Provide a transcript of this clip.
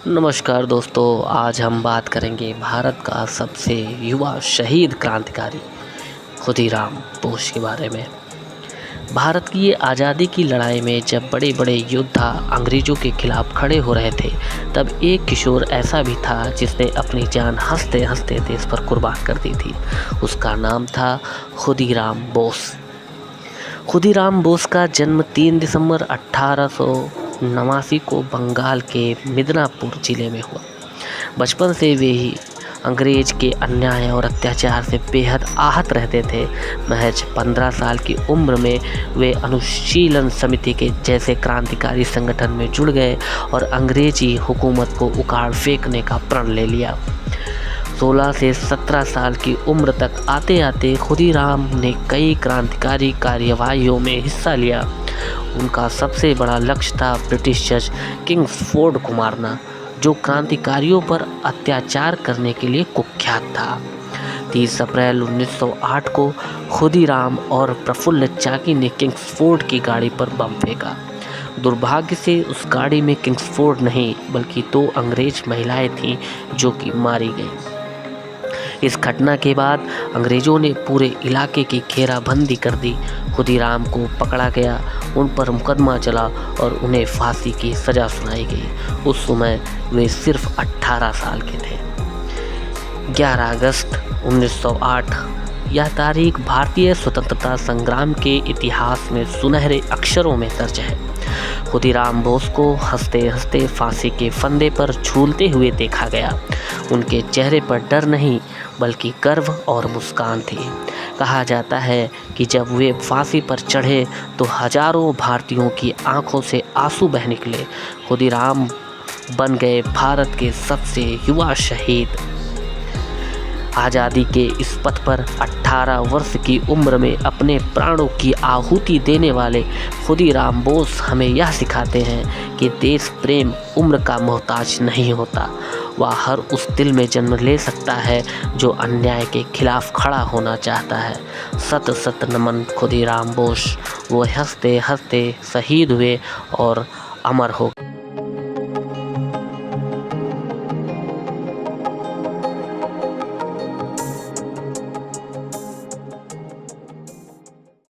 नमस्कार दोस्तों, आज हम बात करेंगे भारत का सबसे युवा शहीद क्रांतिकारी खुदीराम बोस के बारे में। भारत की ये आज़ादी की लड़ाई में जब बड़े बड़े योद्धा अंग्रेज़ों के खिलाफ खड़े हो रहे थे, तब एक किशोर ऐसा भी था जिसने अपनी जान हंसते हंसते देश पर कुर्बान कर दी थी। उसका नाम था खुदीराम बोस। खुदीराम बोस का जन्म 3 दिसंबर 1889 को बंगाल के मिदनापुर जिले में हुआ। बचपन से वे ही अंग्रेज के अन्याय और अत्याचार से बेहद आहत रहते थे। महज 15 साल की उम्र में वे अनुशीलन समिति के जैसे क्रांतिकारी संगठन में जुड़ गए और अंग्रेजी हुकूमत को उखाड़ फेंकने का प्रण ले लिया। 16 से 17 साल की उम्र तक आते आते खुदीराम ने कई क्रांतिकारी कार्यवाहियों में हिस्सा लिया। उनका सबसे बड़ा लक्ष्य था ब्रिटिश जज किंग्सफोर्ड को मारना, जो क्रांतिकारियों पर अत्याचार करने के लिए कुख्यात था। 30 अप्रैल 1908 को खुदीराम और प्रफुल्ल चाकी ने किंग्सफोर्ड की गाड़ी पर बम फेंका। दुर्भाग्य से उस गाड़ी में किंग्सफोर्ड नहीं बल्कि 2 अंग्रेज महिलाएं थीं जो कि मारी गईं। इस घटना के बाद अंग्रेज़ों ने पूरे इलाके की घेराबंदी कर दी। खुदीराम को पकड़ा गया, उन पर मुकदमा चला और उन्हें फांसी की सज़ा सुनाई गई। उस समय वे सिर्फ 18 साल के थे। 11 अगस्त 1908 यह तारीख भारतीय स्वतंत्रता संग्राम के इतिहास में सुनहरे अक्षरों में दर्ज है। खुदीराम बोस को हंसते हंसते फांसी के फंदे पर झूलते हुए देखा गया। उनके चेहरे पर डर नहीं बल्कि गर्व और मुस्कान थी। कहा जाता है कि जब वे फांसी पर चढ़े तो हजारों भारतीयों की आंखों से आंसू बह निकले। खुदीराम बन गए भारत के सबसे युवा शहीद। आज़ादी के इस पथ पर 18 वर्ष की उम्र में अपने प्राणों की आहुति देने वाले खुदीराम बोस हमें यह सिखाते हैं कि देश प्रेम उम्र का मोहताज नहीं होता। वह हर उस दिल में जन्म ले सकता है जो अन्याय के खिलाफ खड़ा होना चाहता है। सत सत नमन खुदीराम बोस। वो हंसते हंसते शहीद हुए और अमर हो